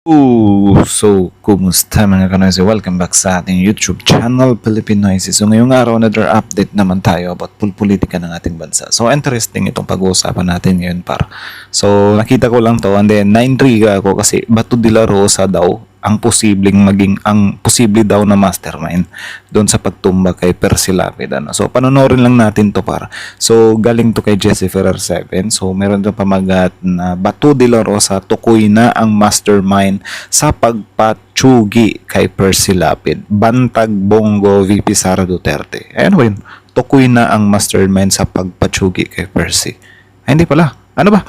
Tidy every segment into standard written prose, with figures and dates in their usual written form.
Kumusta mga kanoise? Welcome back sa ating YouTube channel, Philippine Noises. So, ngayong araw, another update naman tayo about politika ng ating bansa. So, interesting itong pag-uusapan natin ngayon, par. So, nakita ko lang to, and then, na-intriga ako kasi Bato de la Rosa daw, ang posible daw na mastermind doon sa pagtumba kay Percy Lapid. So, panonorin lang natin to, par. So, galing to kay Jesse Ferrer 7. So, meron doon pamagat na Bato de la Rosa tukoy na ang mastermind sa pagpatsugi kay Percy Lapid. Bantag Bongo VP Sara Duterte. Ayan ba yun? Tukoy na ang mastermind sa pagpatsugi kay Percy. Ay, hindi pala. Ano ba?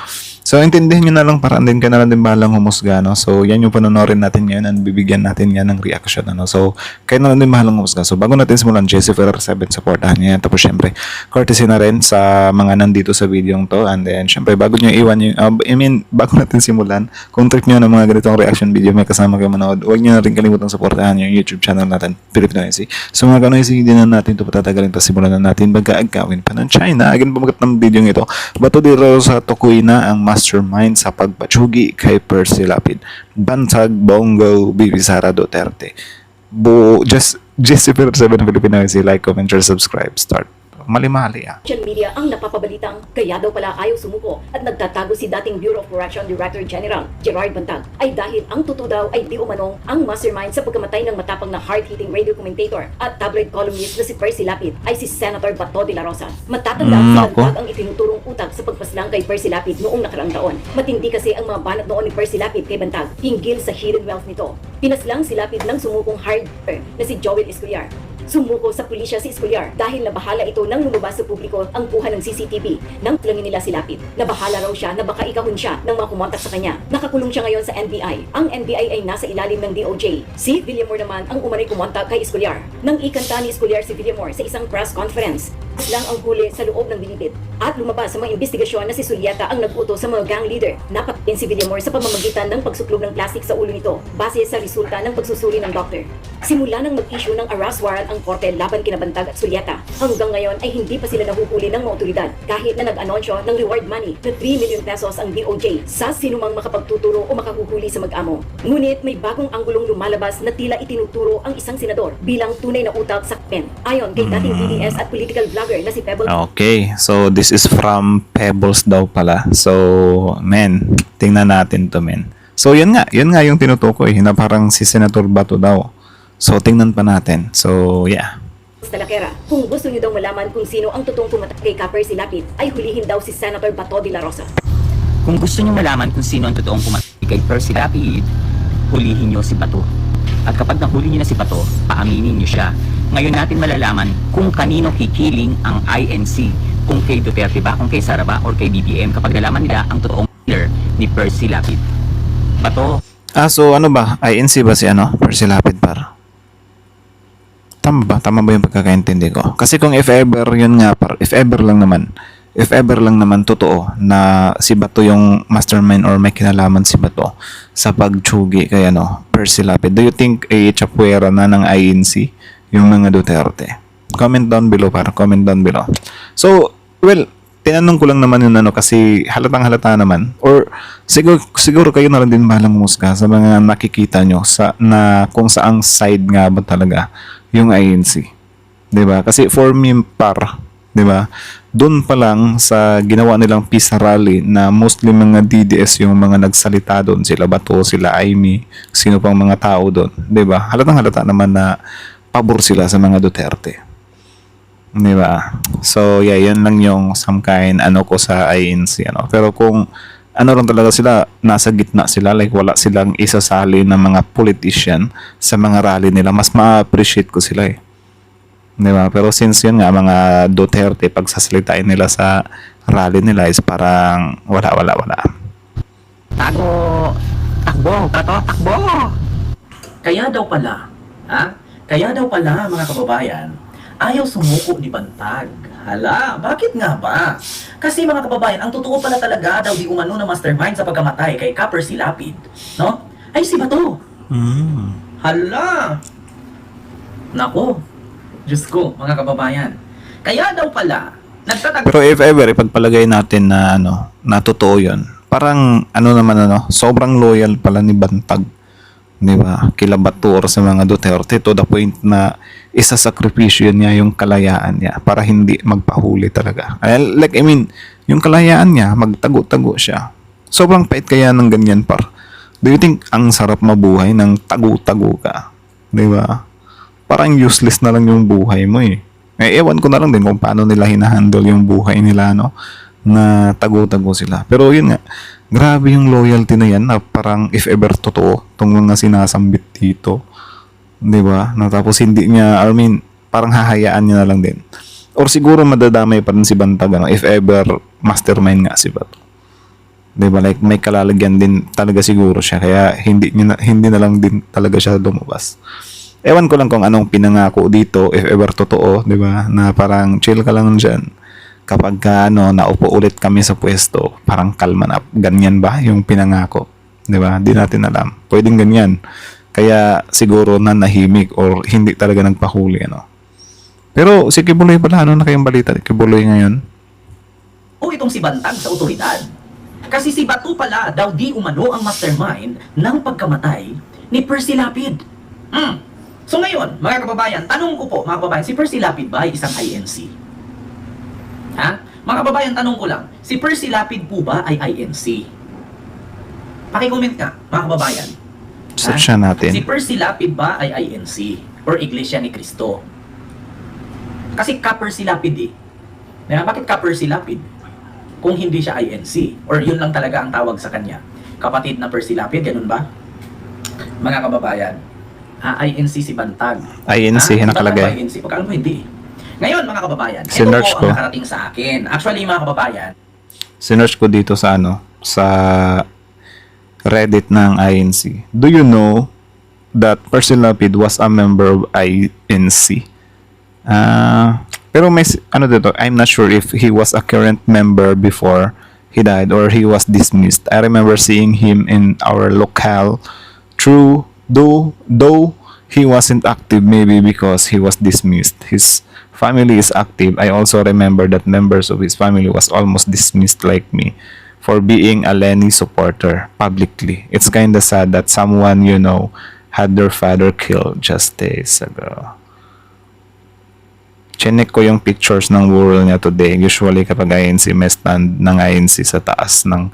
So, intindihin nyo na lang para andin ka na lang din balang humusga, no? So, yan yung panonorin natin ngayon and bibigyan natin yan ng reaction, ano? So, kayo na lang din balang humusga. So, bago natin simulan, Jesse Ferrer 7, supportahan nyo yan. Tapos, syempre, courtesy na rin sa mga nandito sa video to. And then, syempre, bago nyo iwan yung, bago natin simulan, kung trip nyo ng mga ganitong reaction video, may kasama kayo manood, huwag nyo na rin kalimutan supportahan yung YouTube channel natin, Philippine Noisy. So, mga kanoisy, hindi na natin ito patatagalin. Tapos, simulan na natin bagkaagkawin pa ng China. Again, pamagat ng video ito. Bato de Rosa, tukoy na ang mastermind sa pagpatsugi kay Percy Lapid. Bantag Bongo VP Sara Duterte. Jesse Ferrer 7 Filipino, like, comment, share, subscribe. Start. Mali-mali Social media ang napapabalitang kaya daw pala ayaw sumuko at nagtatago si dating Bureau of Correction Director General Gerard Bantag ay dahil ang totoo daw ay di umanong ang mastermind sa pagkamatay ng matapang na hard-hitting radio commentator at tabloid columnist na si Percy Lapid ay si Senator Bato de la Rosa. Matatanda si Bantag ang itinuturong utak sa pagpaslang kay Percy Lapid noong nakaraang taon. Matindi kasi ang mga banat noon ni Percy Lapid kay Bantag hinggil sa hidden wealth nito. Pinaslang si Lapid ng sumukong hard-hitter na si Joel Escolar. Sumuko sa pulisya si Escolar dahil nabahala ito nang lumabas sa publiko ang kuha ng CCTV nang tulangin nila si Lapid. Nabahala raw siya na baka ikahon siya nang makumontak sa kanya. Nakakulong siya ngayon sa NBI. Ang NBI ay nasa ilalim ng DOJ. Si Villamor naman ang umanay kumontak kay Escolar. Nang ikanta ni Escolar si Villamor sa isang press conference, lang ang huli sa loob ng bilibid. At lumabas sa mga investigasyon na si Sulyata ang nag-utos sa mga gang leader. Napatin si Villamor sa pamamagitan ng pagsuklog ng plastic sa ulo nito base sa resulta ng pagsusuri ng doktor. Simula nang mag-issue ng arrest warrant ang korte laban kina Bantag at Sulyata, hanggang ngayon ay hindi pa sila nahuhuli ng mga otoridad kahit na nag-anonsyo ng reward money na 3 million pesos ang DOJ sa sinumang makapagtuturo o makahuhuli sa mag-amo. Ngunit may bagong anggulong lumalabas na tila itinuturo ang isang senador bilang tunay na utak sa pen. Ayon kay dating DDS at political vlogger na si Pebbles. Okay, so this is from Pebbles daw pala. So, men, tingnan natin to, men. So, yun nga yung tinutukoy na parang si Senator Bato daw. So, tingnan pa natin. So, yeah. Talakera. Kung gusto niyo daw malaman kung sino ang totoong pumatay kay Percy Lapid, ay hulihin daw si Senator Bato de la Rosa. Kung gusto niyo malaman kung sino ang totoong pumatay kay Percy Lapid, hulihin niyo si Bato. At kapag nahuli niyo na si Bato, paaminin niyo siya. Ngayon natin malalaman kung kanino kikiling ang INC. Kung kay Duterte ba, kung kay Sara ba, or kay BBM kapag nalaman nila ang totoong killer ni Percy Lapid. Bato. So ano ba? INC ba si Percy Lapid, par? Tama ba? Tama ba yung pagkakaintindi ko? Kasi kung if ever, yun nga par, if ever lang naman totoo na si Bato yung mastermind or may kinalaman si Bato sa pagtsugi kay Percy Lapid, do you think chapwera na ng INC yung mga Duterte? Comment down below, para comment down below. So, well, tinanong ko lang naman yun kasi halatang halata naman, or siguro kayo na lang din balang musga sa mga nakikita nyo na kung saang side nga ba talaga yung INC, 'di ba? Kasi for me, par, 'di ba? Doon pa lang sa ginawa nilang peace rally na mostly mga DDS yung mga nagsalita doon, sila Bato, sila Amy, sino pang mga tao doon, 'di ba? Halatang halata naman na pabor sila sa mga Duterte. 'Di ba? So, yeah, yan lang yung some kind ko sa INC, Pero kung lang talaga sila, nasa gitna sila, like wala silang isasali ng mga politician sa mga rally nila, mas ma-appreciate ko sila eh. Diba? Pero since yun nga, mga Duterte, pagsasalitain nila sa rally nila is parang wala. Tago! Takbo! Bato! Takbo! Kaya daw pala mga kababayan, ayaw sumuko ni Bantag. Hala, bakit nga ba? Kasi mga kababayan, ang totoo pala talaga daw di umano na mastermind sa pagkamatay kay Percy Lapid, no? Ay si Bato. Hala! Nako, Diyos ko, mga kababayan. Kaya daw pala, pero if ever, ipagpalagay natin na na totoo yun, parang sobrang loyal pala ni Bantag Di ba? Kila Bato or sa mga Duterte to the point na isasakripisyo niya yung kalayaan niya para hindi magpahuli talaga. Like, I mean, yung kalayaan niya, magtago-tago siya. Sobrang pait kaya ng ganyan par. Do you think ang sarap mabuhay ng tago-tago ka? Di ba? Parang useless na lang yung buhay mo eh. Ewan ko na lang din kung paano nila hinahandle yung buhay nila, no? Na tago-tago sila. Pero yun nga, grabe yung loyalty na yan na parang if ever totoo, itong mga sinasambit dito. Di ba? Na tapos hindi niya, I mean, parang hahayaan niya na lang din. Or siguro madadamay pa rin si Bantag, ano, if ever mastermind nga si Bato. Di ba? Like, may kalalagyan din talaga siguro siya. Kaya hindi na lang din talaga siya lumabas. Ewan ko lang kung anong pinangako dito, if ever totoo, di ba? Na parang chill ka lang dyan. Kapag naupo ulit kami sa pwesto, parang kalma na. Ganyan ba yung pinangako? Di ba? Di natin alam. Pwedeng ganyan. Kaya siguro nanahimik or hindi talaga nagpahuli, ano. Pero si Kibuloy pala, ano na kayong balita? Kibuloy ngayon? O itong si Bantag sa otoridad. Kasi si Bato pala daw di umano ang mastermind ng pagkamatay ni Percy Lapid. So ngayon, mga kababayan, tanong ko po, mga kababayan, si Percy Lapid ba ay isang INC? Ha? Mga kababayan, tanong ko lang, si Percy Lapid po ba ay INC? Paki-comment nga, mga kababayan. Search na natin. Si Percy Lapid ba ay INC or Iglesia ni Cristo? Kasi ka-Percy Lapid eh. Bakit ka-Percy Lapid? Kung hindi siya INC or yun lang talaga ang tawag sa kanya. Kapatid na Percy Lapid, ganun ba? Mga kababayan, INC si Bantag. INC, nakalagay. INC, pagkala mo hindi. Ngayon, mga kababayan, ito Sinearch po ko. ang nakarating sa akin. Actually, mga kababayan, Sinearch ko dito sa sa Reddit ng INC. Do you know that Percy Lapid was a member of INC? Pero may dito, I'm not sure if he was a current member before he died or he was dismissed. I remember seeing him in our locale though he wasn't active, maybe because he was dismissed. His family is active. I also remember that members of his family was almost dismissed like me for being a Lenny supporter publicly. It's kind of sad that someone had their father killed just days ago. Chinek ko yung pictures ng world niya today. Usually kapag INC, may stand ng INC sa taas ng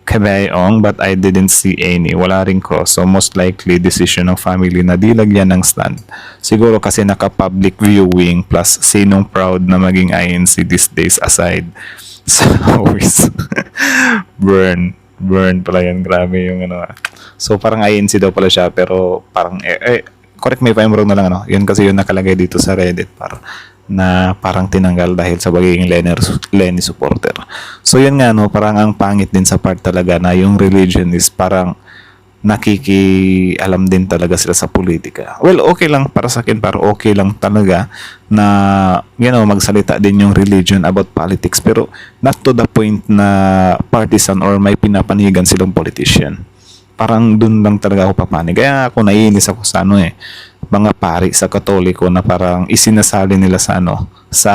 Kabayong, but I didn't see any. Wala rin cross. So most likely decision ng family na di lagyan ng stand. Siguro kasi naka-public viewing plus sinong proud na maging INC these days aside. So always burn pala yan. Grabe yung So parang INC daw pala siya pero parang correct me if I'm wrong na lang Yun kasi yung nakalagay dito sa Reddit na parang tinanggal dahil sa pagiging Lenny supporter. So yun nga parang ang pangit din sa part talaga na yung religion is parang nakikialam din talaga sila sa politika. Well, okay lang para sa akin, para okay lang talaga na magsalita din yung religion about politics pero not to the point na partisan or may pinapanigan silang politician. Parang dun lang talaga ako papanig. Kaya ako naiinis ako sa mga pari sa Katoliko na parang isinasali nila sa sa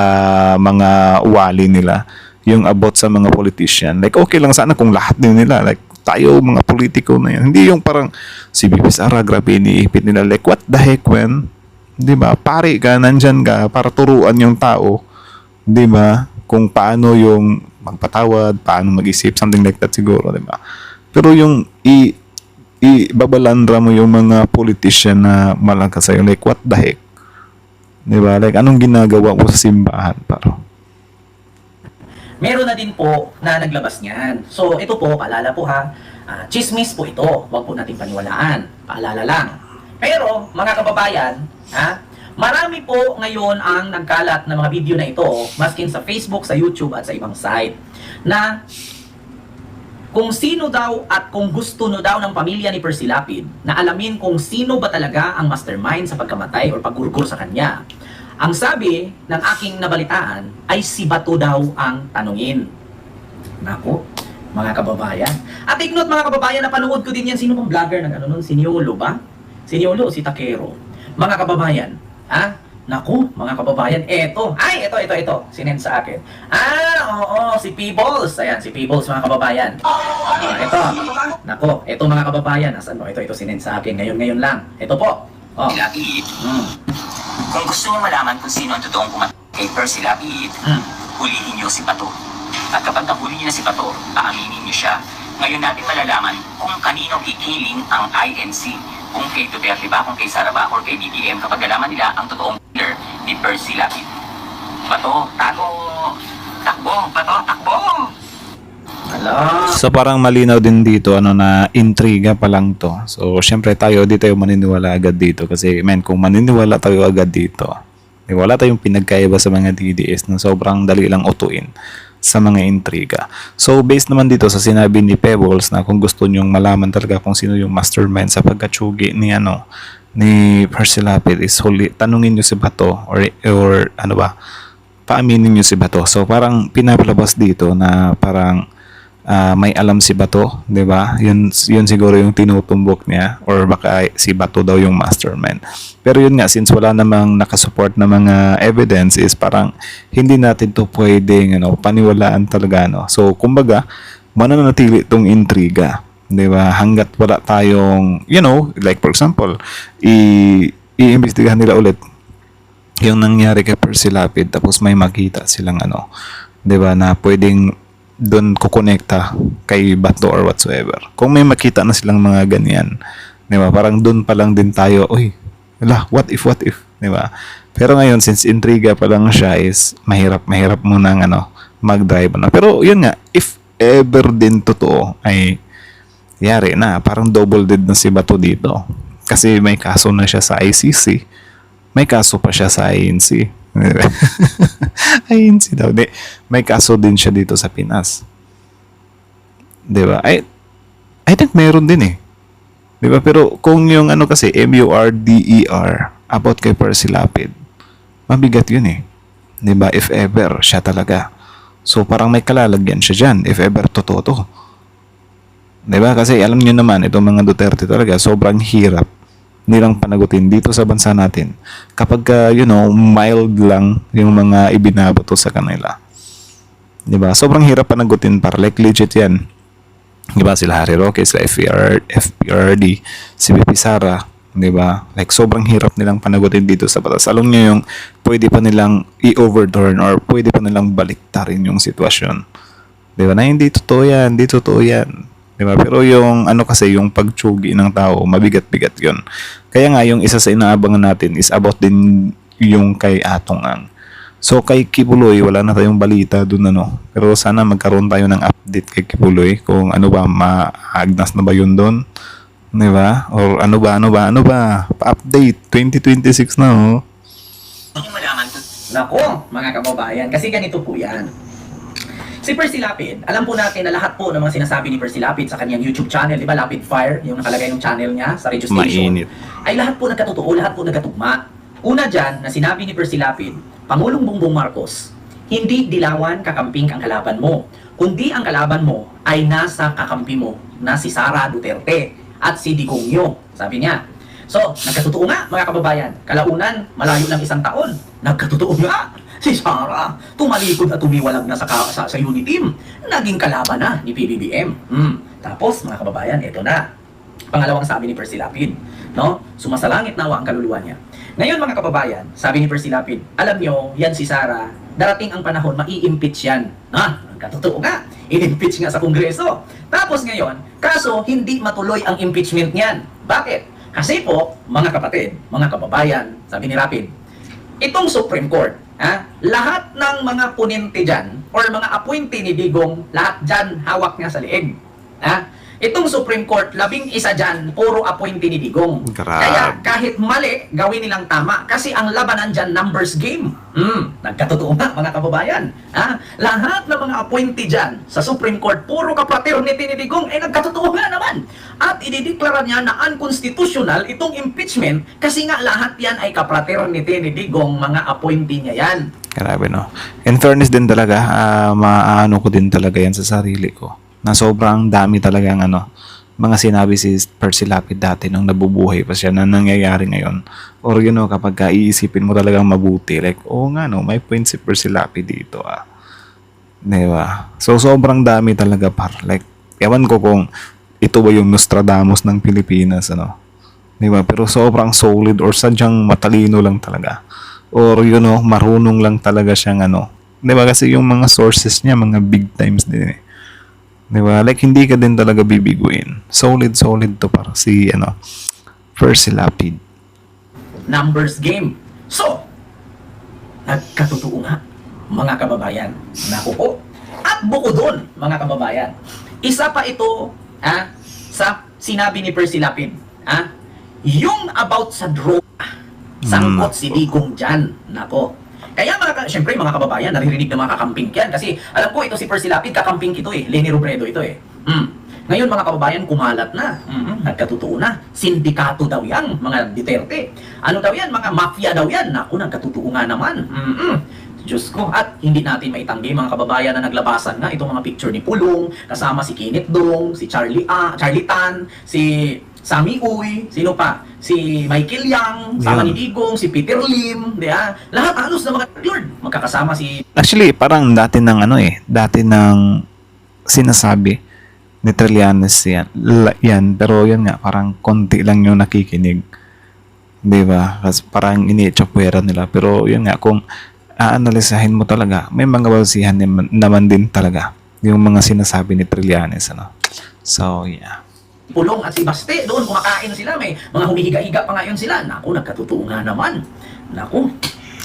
mga wali nila yung about sa mga politician. Like okay lang sana kung lahat din nila like tayo mga politiko na yan. Hindi yung parang si BP Sara grabe iniipit nila like what the heck when? 'Di ba? Pari ka nandyan ka para turuan yung tao. 'Di ba? Kung paano yung magpatawad, paano mag-isip, something like that siguro, 'di ba? Pero yung ibabalandra mo yung mga politician na malakas sa'yo. Like, what the heck? Diba? Like, anong ginagawa mo sa simbahan? Paro? meron na din po na naglabas niyan. So, ito po, paalala po ha, chismis po ito. Huwag po natin paniwalaan. Paalala lang. Pero, mga kababayan, marami po ngayon ang nagkalat ng mga video na ito, maskin sa Facebook, sa YouTube, at sa ibang site, na kung sino daw at kung gusto no daw ng pamilya ni Percy Lapid na alamin kung sino ba talaga ang mastermind sa pagkamatay o pagkurkur sa kanya. Ang sabi ng aking nabalitaan ay si Bato daw ang tanungin. Nako, mga kababayan. At take note mga kababayan, napanood ko din yan. Sino pang vlogger ng nun? Si Niolo ba? Si Niolo o si Takero? Mga kababayan, Naku, mga kababayan, eto. Ay, ito. Sinend sa akin. Oo, si Peebles. Ayan, si Peebles, mga kababayan. Ito. Naku, eto mga kababayan. Asan mo? Ito, sinend sa akin. Ngayon lang. Ito po. Oh. Lapid. Kung gusto niyo malaman kung sino ang totoong pumatay kay Percy Lapid, hulihin niyo si Bato. At kapag nahuli niyo na si Bato, paaminin niyo siya. Ngayon natin malalaman kung kanino kikiling ang INC. Kung kay Duterte ba, kung kay Sara ba, or kay BBM, kapag nalaman nila ang totoong killer ni Percy Lapid. Bato, tago! Takbo! Bato, takbo! Hala. So parang malinaw din dito na intriga pa lang to. So syempre tayo di tayo maniniwala agad dito kasi kung maniniwala tayo agad dito, wala tayong pinagkaiba sa mga DDS na sobrang dali lang utuin sa mga intriga. So based naman dito sa sinabi ni Pebbles na kung gusto nyong malaman talaga kung sino yung mastermind sa pagkatsugi ni ni Percy Lapid is tanungin nyo si Bato or paaminin nyo si Bato. So parang pinapalabas dito na parang may alam si Bato, 'di ba? Yun siguro yung tinutumbok niya or baka si Bato daw yung mastermind. Pero yun nga, since wala namang nakasupport na mga evidence is parang hindi natin to pwedeng paniwalaan talaga So kumbaga, mananatili tong intriga, 'di ba? Hangga't wala tayong like for example, iimbestigahan nila ulit yung nangyari kay Percy Lapid tapos may makita silang 'di ba, na pwedeng doon kukonekta kay Bato or whatsoever. Kung may makita na silang mga ganyan, 'di ba? Parang doon pa lang din tayo, what if, 'di ba? Pero ngayon since intriga pa lang siya is mahirap muna mag-drive Pero yun nga, if ever din totoo ay yari na, parang double dead na si Bato dito. Kasi may kaso na siya sa ICC. May kaso pa siya sa INC. INC daw. May kaso din siya dito sa Pinas. 'Di ba? I think meron din 'Di ba? Pero kung yung kasi MURDER about kay Percy Lapid, mabigat yun 'Di ba? If ever siya talaga. So parang may kalalagyan siya diyan if ever totoo to. 'Di ba? Kasi alam niyo naman itong mga Duterte talaga sobrang hirap nilang panagutin dito sa bansa natin kapag mild lang yung mga ibinabato sa kanila. 'Di ba? Sobrang hirap panagutin para like legit 'yan. 'Di ba? Sila Harry Roque, sila FPRD, si BP Sara, 'di ba? Like sobrang hirap nilang panagutin dito sa batas. Alam niyo yung pwede pa nilang i-overturn or pwede pa nilang baliktarin yung sitwasyon. 'Di ba? Na hindi totoo 'yan, hindi totoo 'yan. Diba? Pero yung kasi yung pagtsugi ng tao, mabigat-bigat yun. Kaya nga yung isa sa inaabangan natin is about din yung kay Atong Ang. So kay Kibuloy, wala na tayong balita dun Pero sana magkaroon tayo ng update kay Kibuloy kung maagnas na ba yun dun. Diba? Or ano ba? Pa-update, 2026 na Naku, mga kababayan, kasi ganito po yan. Si Percy Lapid, alam po natin na lahat po ng mga sinasabi ni Percy Lapid sa kanyang YouTube channel, di ba, Lapid Fire, yung nakalagay yung channel niya sa radio station, mainit, ay lahat po nagkatotoo, lahat po nagkatugma. Una dyan, na sinabi ni Percy Lapid, Pangulong Bongbong Marcos, hindi dilawan kakamping ang kalaban mo, kundi ang kalaban mo ay nasa kakampi mo, na si Sara Duterte at si Digongyo, sabi niya. So, nagkatotoo nga, mga kababayan, kalaunan, malayo lang 1 taon, nagkatotoo nga. Si Sara, tumalikod at tumiwalag na sa unit team. Naging kalaban na ni PBBM. Tapos, mga kababayan, ito na. Pangalawang sabi ni Percy Lapid, sumasalangit nawa ang kaluluwa niya. Ngayon, mga kababayan, sabi ni Percy Lapid, alam nyo, yan si Sara, darating ang panahon, mai-impeach yan. Katotoo nga, in-impeach nga sa Kongreso. Tapos ngayon, kaso hindi matuloy ang impeachment niyan. Bakit? Kasi po, mga kapatid, mga kababayan, sabi ni Lapid, itong Supreme Court, lahat ng mga punente dyan, or mga appointee ni Digong, lahat dyan hawak niya sa liig. Itong Supreme Court, 11 dyan, puro appointee ni Digong. Grabe. Kaya kahit mali, gawin nilang tama. Kasi ang labanan dyan, numbers game. Nagkatotoo nga, mga kababayan. Lahat ng mga appointee dyan sa Supreme Court, puro kapraternity ni Digong, nagkatotoo nga naman. At idideklara niya na unconstitutional itong impeachment kasi nga lahat yan ay kapraternity ni Digong, mga appointee niya yan. Grabe In fairness din talaga, maano ko din talaga yan sa sarili ko. Na sobrang dami talagang mga sinabi si Percy Lapid dati nung nabubuhay pa siya na nangyayari ngayon. Or kapag iisipin mo talagang mabuti, like, nga no, may point si Percy Lapid dito Diba? So, sobrang dami talaga like, ewan ko kung ito ba yung Nostradamus ng Pilipinas, Diba? Pero sobrang solid or sadyang matalino lang talaga. Or, marunong lang talaga siyang Diba? Kasi yung mga sources niya, mga big times din Diba? Like, hindi ka din talaga bibiguin. Solid to para si, Percy Lapid. Numbers game. So, nagkatotoo nga, mga kababayan. Naku po. At bukod doon, mga kababayan, isa pa ito sa sinabi ni Percy Lapid. Yung about sa droga. Sangkot si Digong dyan. Nako. Kaya syempre mga kababayan, naririnig ng mga kakamping yan. Kasi alam ko ito si Percy Lapid, kakamping ito Lenny Robredo ito Ngayon mga kababayan, kumalat na. Nagkatotoo na. Sindikato daw yan, mga Duterte. Ano daw yan? Mga mafia daw yan. Naku, nagkatotoo nga naman. Diyos ko. At hindi natin maitanggi mga kababayan na naglabasan na itong mga picture ni Pulong, kasama si Kenneth Dong, si Charlie Tan, si Sammy Uy, sino pa? Si Michael Yang, sama ni Digong, si Peter Lim, lahat halos na mga Lord. Magkakasama si... Actually, parang dati ng sinasabi ni Trillanes yan. Pero yun nga, parang konti lang yung nakikinig. Diba? Kasi parang ini-chapwera nila. Pero yun nga, kung aanalisahin mo talaga, may mga basihan naman din talaga yung mga sinasabi ni Trillanes. So, yeah. Pulong at si Baste, doon kumakain sila, may mga humihiga-higa pa ngayon sila. Naku, nagkatotoo nga naman. Naku.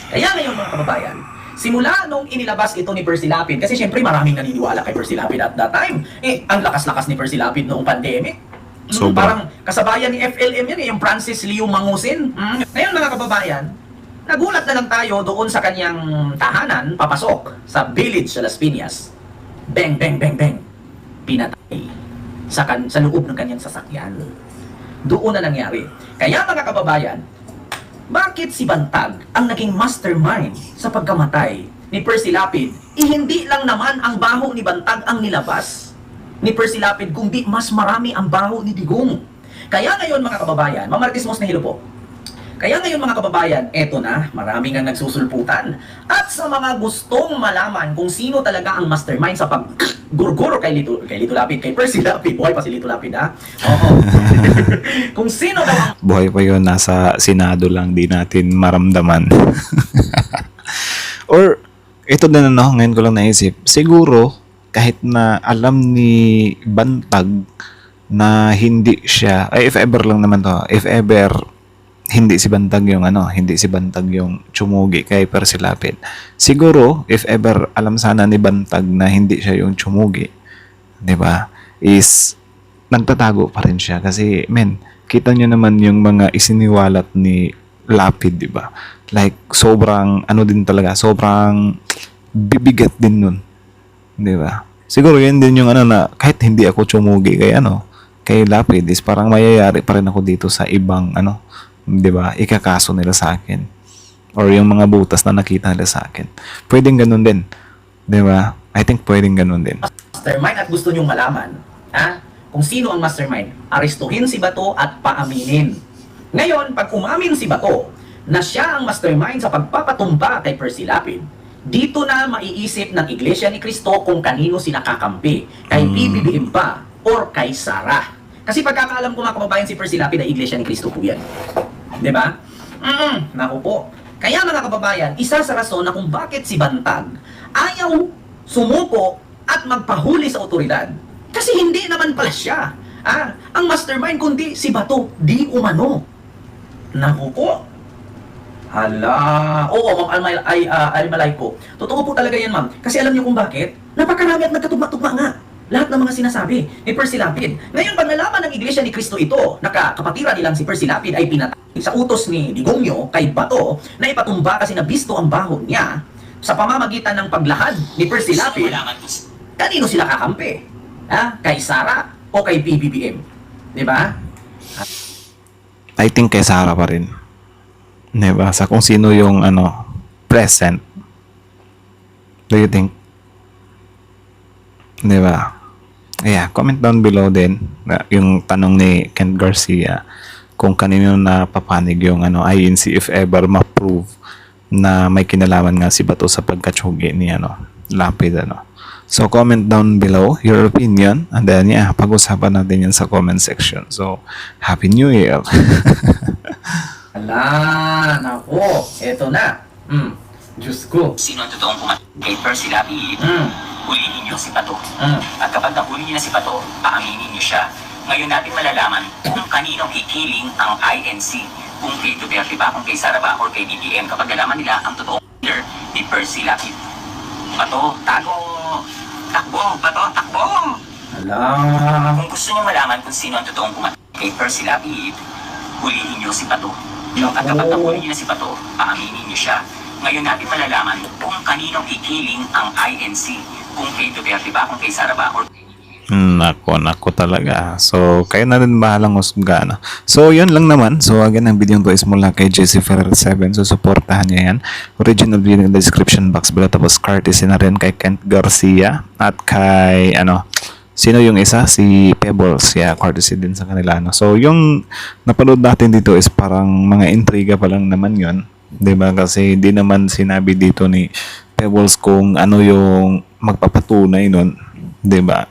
Kaya ngayon mga kababayan, simula nung inilabas ito ni Percy Lapid, kasi syempre maraming naniniwala kay Percy Lapid at that time. Ang lakas-lakas ni Percy Lapid noong pandemic. Parang kasabayan ni FLM yan yung Francis Leo Mangusin. Ngayon mga kababayan, nagulat na lang tayo doon sa kanyang tahanan, papasok sa village sa Las Piñas. Bang, bang, bang, bang. Pinatay sa loob ng kanyang sasakyan. Doon na nangyari. Kaya mga kababayan, bakit si Bantag ang naging mastermind sa pagkamatay ni Percy Lapid? Hindi lang naman ang baho ni Bantag ang nilabas ni Percy Lapid, kundi mas marami ang baho ni Digong. Kaya ngayon mga kababayan, Mamartismos na hilo po. Kaya ngayon mga kababayan, eto na, maraming ang nagsusulputan. At sa mga gustong malaman kung sino talaga ang mastermind sa paggurguro kay Lito Lapid, kay Percy Lapid, buhay pa si Lito Lapid Oo. Kung sino daw ang... Buhay pa yun, nasa Senado lang, di natin maramdaman. Or, ito din ngayon ko lang naisip, siguro, kahit na alam ni Bantag na hindi siya, if ever lang naman to, if ever hindi si Bantag yung tsumugi kay Percy Lapid. Siguro, if ever alam sana ni Bantag na hindi siya yung tsumugi, 'di ba? Is nagtatago pa rin siya kasi kita niyo naman yung mga isiniwalat ni Lapid, 'di ba? Like sobrang din talaga, sobrang bibigat din nun. 'Di ba? Siguro yun din yung na kahit hindi ako tsumugi kay Lapid is parang mayayari pa rin ako dito sa ibang 'di ba? Ikakaso nila sa akin or yung mga butas na nakita nila sa akin. Pwedeng ganun din. 'Di ba? I think pwedeng ganun din. mastermind at gusto nyong malaman, kung sino ang mastermind, arestuhin si Bato at paaminin. Ngayon, pag umamin si Bato na siya ang mastermind sa pagpapatumba kay Percy Lapid, dito na maiisip ng Iglesia ni Cristo kung kanino sila kakampi, kay PBBM ba or kay Sara. Kasi pagkakaalam ko mga kababayan, si Percy Lapid ay Iglesia ni Cristo po yan. Diba? Naku po. Kaya mga kababayan, isa sa rason na kung bakit si Bantag ayaw sumuko at magpahuli sa otoridad. Kasi hindi naman pala siya ang mastermind, kundi si Bato di umano. Naku po. Hala. Oo, Ma'am Almalay ko. Totoo po talaga yan, Ma'am. Kasi alam niyo kung bakit? Napakarami at nagkatugma-tugma nga. Lahat ng mga sinasabi ni Percy Lapid. Ngayon, pag nalaman ng Iglesia ni Cristo ito, kapatira nilang si Percy Lapid ay pinatay sa utos ni Digongyo kay Bato na ipatumba kasi nabisto ang baho niya sa pamamagitan ng paglahad ni Percy Lapid, kanino sila kakampi? Kay Sara o kay PBBM? Diba? I think kay Sara pa rin. Diba? Sa kung sino yung present. Do you think? Diba? Yeah, comment down below din yung tanong ni Ken Garcia kung kanino na papanig yung INC if ever ma-prove na may kinalaman nga si Bato sa pagkatsugi ni Lapid So comment down below your opinion and then pag-usapan natin yan sa comment section. So Happy New Year. Hala, nako, eto na. Diyos ko. Sino ang totoong pumatay kay Percy Lapid? Hulihin niyo si Bato. At kapag nahuli niyo na si Bato, paaminin niyo siya. Ngayon natin malalaman kung kaninong hikiling ang INC. Kung kay Duterte ba, kung kay Sara ba, or kay BBM. Kapag nalaman nila ang totoong leader ni Percy Lapid. Bato, tago! Takbo! Bato, takbo! Hala. Kung gusto niyo malaman kung sino ang totoong pumatay kay Percy Lapid, hulihin niyo si Bato. At kapag nahuli niyo na si Bato, paaminin niyo siya. Ngayon natin malalaman kung kaninong hikiling ang INC. Kung kay Duterte ba, kung kay Sara ba, or Nako talaga. So, kayo na rin bahalang husga. So, yun lang naman. So, again, ang video ko is mula kay JC Ferrer 7. So, supportahan niya yan. Original video in the description box below. Tapos, courtesy na rin kay Kent Garcia. At kay, sino yung isa? Si Pebbles. Yeah, courtesy din sa kanila. So, yung napanood natin dito is parang mga intriga pa lang naman yun. Diba? Kasi di naman sinabi dito ni Pebbles kung ano yung magpapatunay nun. Diba?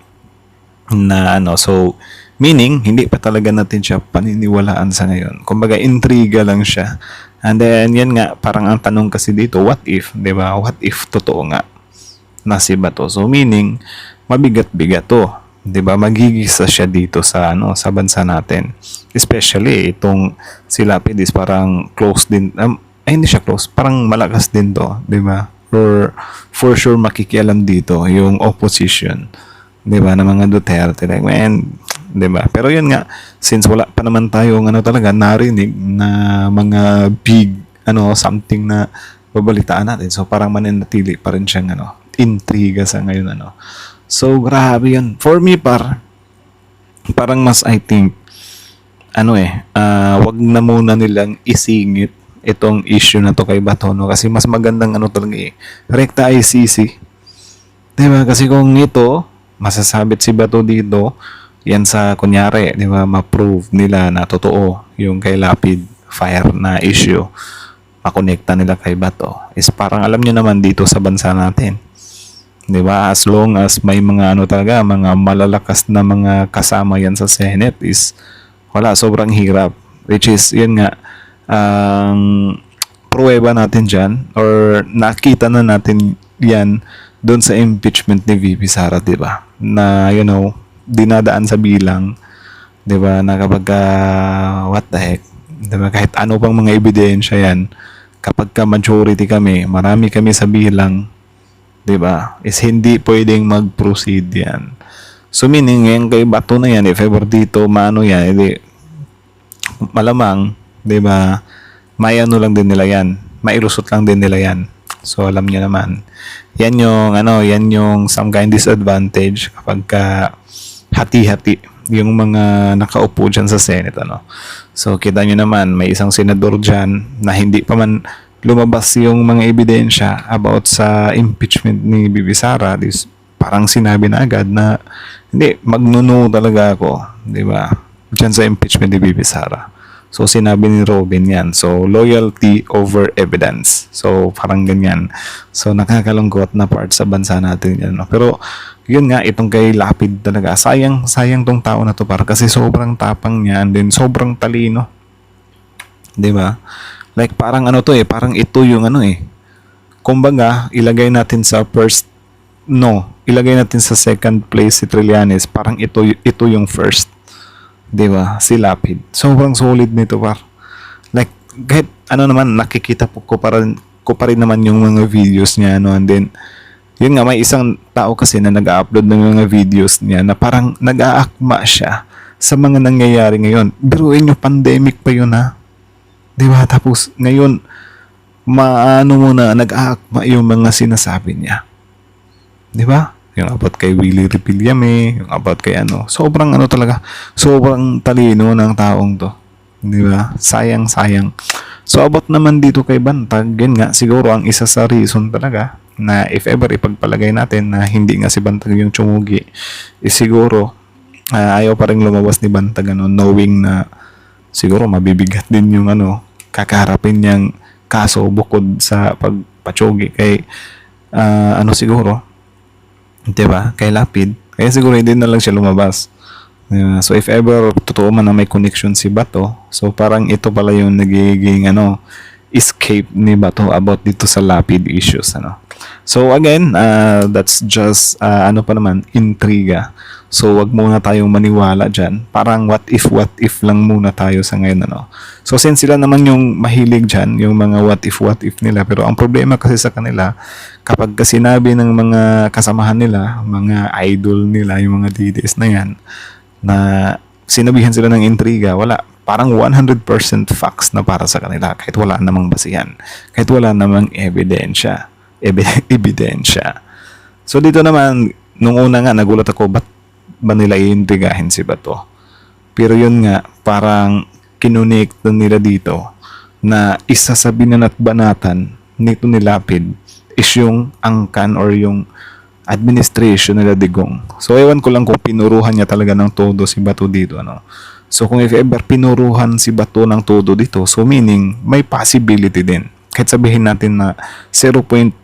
Na so meaning hindi pa talaga natin siya paniniwalaan sa ngayon. Kumbaga intriga lang siya. And then yan nga parang ang tanong kasi dito, what if, 'di ba? What if totoo nga na si Bato? So meaning mabigat-bigat to, 'di ba? Magigisa siya dito sa sa bansa natin. Especially itong si Lapid is parang close din. Hindi siya close, parang malakas din to, 'di ba? Or for sure makikialam dito yung opposition. 'Di ba, ng mga Duterte, like, man, 'di ba? Pero yun nga, since wala pa naman tayong talaga narinig na mga big something na babalitaan natin. So parang mananatili pa rin siyang intriga sa ngayon So grabe yun. For me parang mas I think wag na muna nilang isingit itong issue na to kay Bato kasi mas magandang talaga rekta ICC. 'Di ba? Kasi kung ito masasabit si Bato dito, yan sa kunyari, 'di ba, ma-prove nila na totoo yung kay Lapid fire na issue, makonekta nila kay Bato, is parang alam nyo naman dito sa bansa natin, 'di ba, as long as may mga talaga, mga malalakas na mga kasama yan sa Senate, is wala, sobrang hirap, which is yun nga ang pruweba natin dyan, or nakita na natin yan doon sa impeachment ni VP Sara, 'di ba? Na dinadaan sa bilang, 'di ba? Na kapag what the heck, 'di ba? Kahit ano pang mga ebidensya 'yan, kapag ka majority kami, marami kami sa bilang, 'di ba? Is hindi pwedeng mag-proceed 'yan. So meaning yung kay Bato na 'yan, if ever dito yan, edi malamang, 'di ba? May lang din nila 'yan. Mailusot lang din nila 'yan. So alam niyo naman, yan yung some kind disadvantage kapag hati-hati yung mga nakaupo dyan sa Senate So kita nyo naman, may isang senador dyan na hindi pa man lumabas yung mga ebidensya about sa impeachment ni Bibi Sara, parang sinabi na agad na hindi, magnuno talaga ako, di ba, dyan sa impeachment ni Bibi Sara. So, sinabi ni Robin yan. So, loyalty over evidence. So, parang ganyan. So, nakakalungkot na part sa bansa natin yan. Pero, yun nga, itong kay Lapid talaga. Sayang tong tao na to kasi sobrang tapang niya and then sobrang talino. Diba? Like, parang parang ito yung kumbaga, ilagay natin sa ilagay natin sa second place si Trillanes. Parang ito yung first. 'Di ba? Si Lapid. Sobrang solid nito Like kahit naman nakikita ko pa rin naman yung mga videos niya and then yun nga, may isang tao kasi na nag-upload ng mga videos niya na parang nag-aakma siya sa mga nangyayari ngayon. Biruin nyo, pandemic pa yun 'di ba? Tapos ngayon nag-aakma yung mga sinasabi niya. 'Di ba? Yung about kay Willie Repillame, yung about kay sobrang talaga, sobrang talino ng taong to. 'Di ba? Sayang. So about naman dito kay Bantag, yun nga, siguro ang isa sa reason talaga na if ever ipagpalagay natin na hindi nga si Bantag yung tsumugi, siguro ayaw pa rin lumabas ni Bantag, knowing na siguro mabibigat din yung kakaharapin niyang kaso bukod sa pagpatsugi kay siguro, 'di ba, kay Lapid. Kaya siguro hindi na lang siya lumabas. So if ever totoo man na may connection si Bato, so parang ito pala yung nagiging escape ni Bato about dito sa Lapid issues. So again, that's just intriga. So wag muna tayong maniwala dyan. Parang what if lang muna tayo sa ngayon. So since sila naman yung mahilig dyan, yung mga what if nila, pero ang problema kasi sa kanila, kapag sinabi ng mga kasamahan nila, mga idol nila, yung mga DDS na yan, na sinabihan sila ng intriga, wala. Parang 100% facts na para sa kanila kahit wala namang basihan. Kahit wala namang ebidensya. So dito naman, nung una nga, nagulat ako, ba't ba nila iintrigahin si Bato? Pero yun nga, parang kinonect nila dito na isa sa binanat-banatan nito ni Lapid is yung angkan or yung administration nila Digong. So ewan ko lang kung pinuruhan niya talaga ng todo si Bato dito. So kung if ever pinuruhan si Bato ng todo dito, so meaning may possibility din. Kahit sabihin natin na 0.1%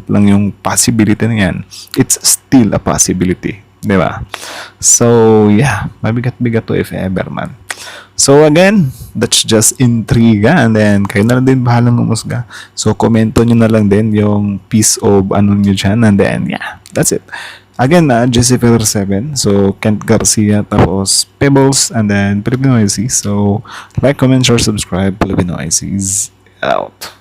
lang yung possibility na yan, it's still a possibility. Diba? So, yeah. Mabigat-bigat to if ever man. So, again, that's just intriga. And then, kayo na lang din bahalang umusga. So, komento nyo na lang din yung piece of nyo dyan. And then, yeah. That's it. Again, Jesse Feather 7. So, Kent Garcia. Tapos, Pebbles. And then, Filipino IC. So, like, comment, share, subscribe. Filipino IC's out.